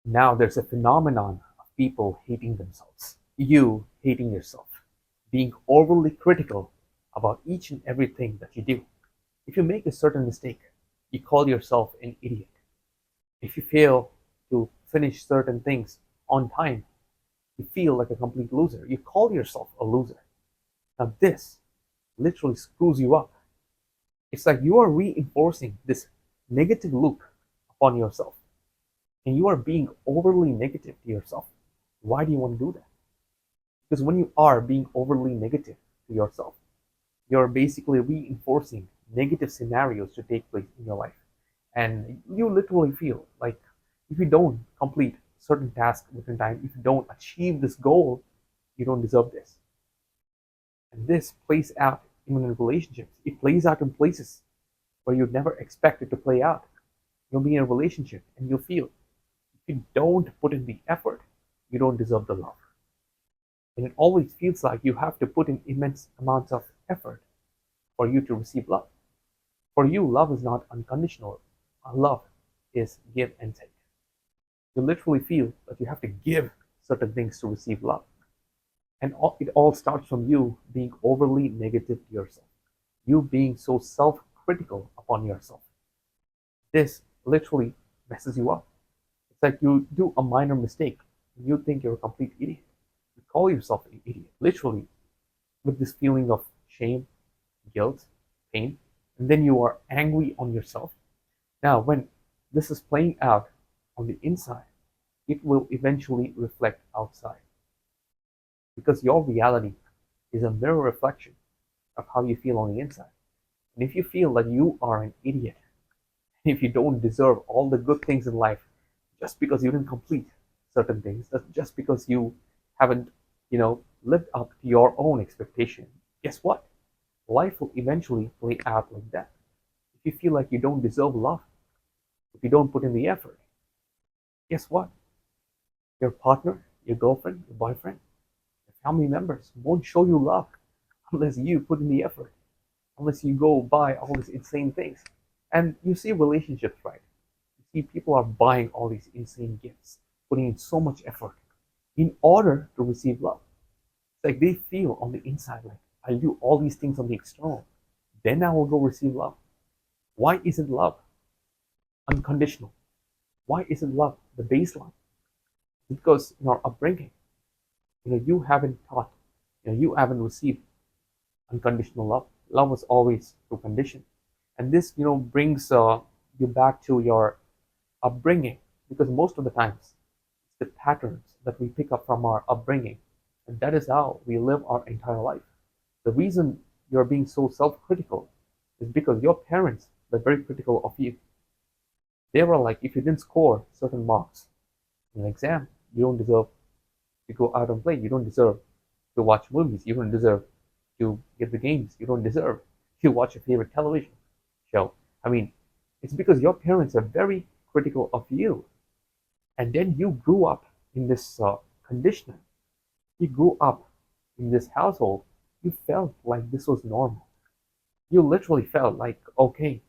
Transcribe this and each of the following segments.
Now there's a phenomenon of people hating themselves, you hating yourself, being overly critical about each and everything that you do. If you make a certain mistake, you call yourself an idiot. If you fail to finish certain things on time, you feel like a complete loser. You call yourself a loser. Now, this literally screws you up. It's like you are reinforcing this negative loop upon yourself, and you are being overly negative to yourself. Why do you want to do that? Because when you are being overly negative to yourself, you're basically reinforcing negative scenarios to take place in your life. And you literally feel like if you don't complete certain tasks within time, if you don't achieve this goal, you don't deserve this. And this plays out even in relationships. It plays out in places where you'd never expect it to play out. You'll be in a relationship and you'll feel if you don't put in the effort, you don't deserve the love. And it always feels like you have to put in immense amounts of effort for you to receive love. For you, love is not unconditional. Love is give and take. You literally feel that you have to give certain things to receive love. And it all starts from you being overly negative to yourself, you being so self critical upon yourself. This literally messes you up. It's like you do a minor mistake and you think you're a complete idiot. You call yourself an idiot, literally, with this feeling of shame, guilt, pain, and then you are angry on yourself. Now, when this is playing out on the inside, it will eventually reflect outside because your reality is a mirror reflection of how you feel on the inside. And if you feel that you are an idiot, if you don't deserve all the good things in life just because you didn't complete certain things, just because you haven't, lived up to your own expectation, guess what? Life will eventually play out like that. If you feel like you don't deserve love, if you don't put in the effort, guess what? Your partner, your girlfriend, your boyfriend, your family members won't show you love unless you put in the effort, unless you go buy all these insane things. And you see relationships, right? You see people are buying all these insane gifts, putting in so much effort in order to receive love. It's like they feel on the inside like, I'll do all these things on the external, then I will go receive love. Why isn't love unconditional? Why isn't love the baseline? Because in our upbringing, you haven't taught, you haven't received unconditional love. Love was always through condition, and this, brings you back to your upbringing, because most of the times it's the patterns that we pick up from our upbringing, and that is how we live our entire life. The reason you're being so self-critical is because your parents were very critical of you. They were like, if you didn't score certain marks in an exam, you don't deserve to go out and play. You don't deserve to watch movies. You don't deserve to get the games. You don't deserve to watch your favorite television show. I mean, it's because your parents are very critical of you. And then you grew up in this conditioning. You grew up in this household. You felt like this was normal. You literally felt like, okay,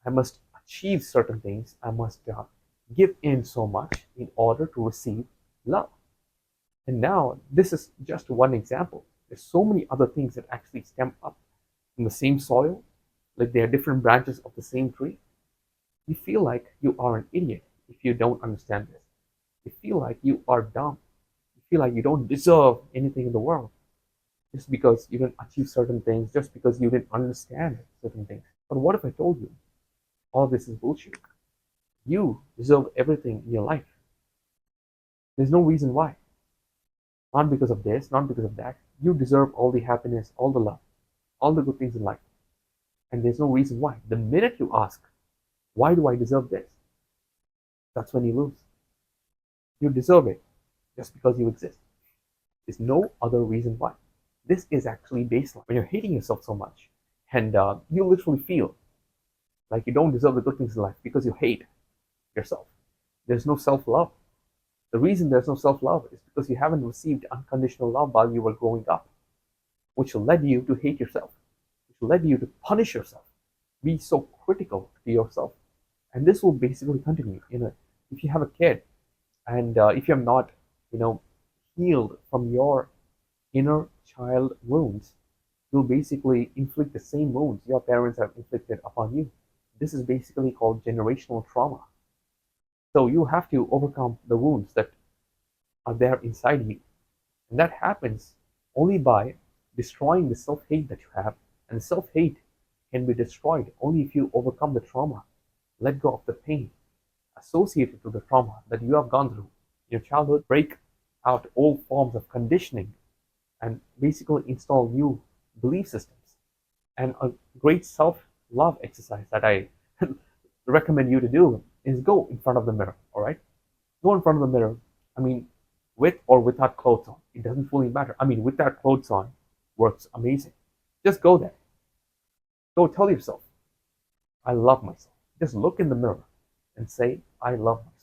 I must achieve certain things. I must give in so much in order to receive love. And now this is just one example. There's so many other things that actually stem up from the same soil, like they are different branches of the same tree. You feel like you are an idiot if you don't understand this. You feel like you are dumb. You feel like you don't deserve anything in the world just because you didn't achieve certain things, just because you didn't understand certain things. But what if I told you all this is bullshit? You deserve everything in your life. There's no reason why. Not because of this, not because of that. You deserve all the happiness, all the love, all the good things in life. And there's no reason why. The minute you ask, why do I deserve this? That's when you lose. You deserve it just because you exist. There's no other reason why. This is actually baseline. When you're hating yourself so much, and you literally feel like you don't deserve the good things in life because you hate yourself. There's no self-love. The reason there's no self-love is because you haven't received unconditional love while you were growing up, which led you to hate yourself, which led you to punish yourself, be so critical to yourself. And this will basically continue. If you have a kid And if you're not, you know, healed from your inner child wounds, you'll basically inflict the same wounds your parents have inflicted upon you. This is basically called generational trauma. So you have to overcome the wounds that are there inside you. And that happens only by destroying the self hate that you have. And self hate can be destroyed only if you overcome the trauma, let go of the pain associated to the trauma that you have gone through in your childhood, break out old forms of conditioning, and basically install new belief systems. And a great self love exercise that I recommend you to do is go in front of the mirror, all right? Go in front of the mirror. I mean, with or without clothes on, it doesn't fully matter. I mean, without clothes on works amazing. Just go there. Go tell yourself, I love myself. Just look in the mirror and say, I love myself.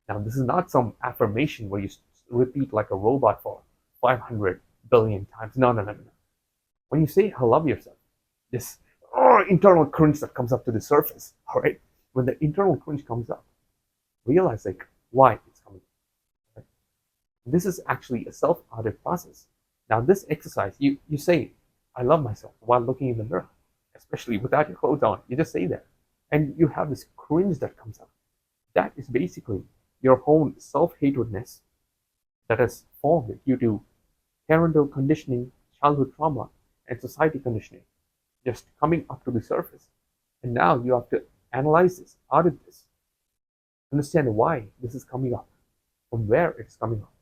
Now, this is not some affirmation where you repeat like a robot for 500 billion times. No, no, no, no. When you say, I love yourself, this internal cringe that comes up to the surface, all right? When the internal cringe comes up, realize like why it's coming up. Right? This is actually a self-audit process. Now, this exercise, you say, I love myself while looking in the mirror, especially without your clothes on. You just say that. And you have this cringe that comes up. That is basically your own self-hatredness that has formed due to parental conditioning, childhood trauma, and society conditioning just coming up to the surface. And now you have to analyze this, audit this, understand why this is coming up, from where it's coming up,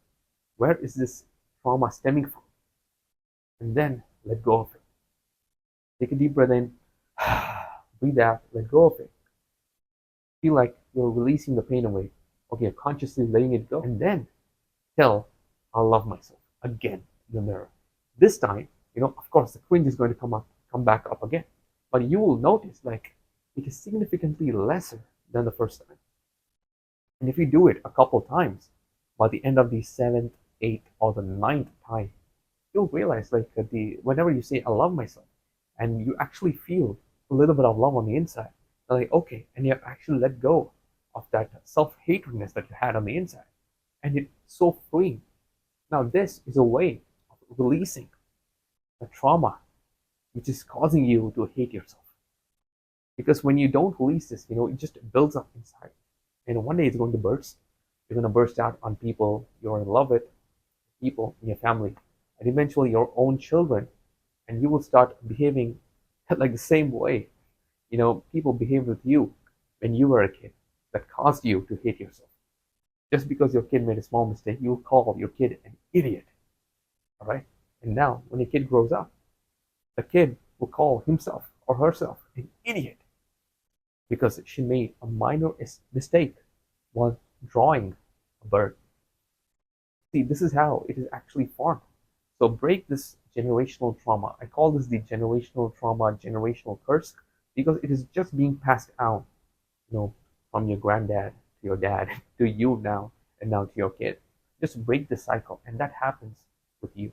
where is this trauma stemming from, and then let go of it. Take a deep breath in, breathe out, let go of it. Feel like you're releasing the pain away. Okay, you're consciously letting it go, and then tell, I love myself again in the mirror. This time, of course, the cringe is going to come back up again, but you will notice like it is significantly lesser than the first time. And if you do it a couple times, by the end of the seventh, eighth, or the ninth time, you'll realize like whenever you say I love myself, and you actually feel a little bit of love on the inside, you're like okay, and you have actually let go of that self-hatredness that you had on the inside, and it's so freeing. Now this is a way of releasing the trauma which is causing you to hate yourself. Because when you don't release this, it just builds up inside. And one day it's going to burst. You're going to burst out on people you're in love with, people in your family, and eventually your own children. And you will start behaving like the same way, people behaved with you when you were a kid that caused you to hate yourself. Just because your kid made a small mistake, you'll call your kid an idiot. All right? And now, when your kid grows up, the kid will call himself or herself an idiot because she made a minor mistake while drawing a bird. See, this is how it is actually formed. So break this generational trauma. I call this the generational trauma, generational curse, because it is just being passed down, from your granddad to your dad to you now, and now to your kid. Just break the cycle, and that happens with you.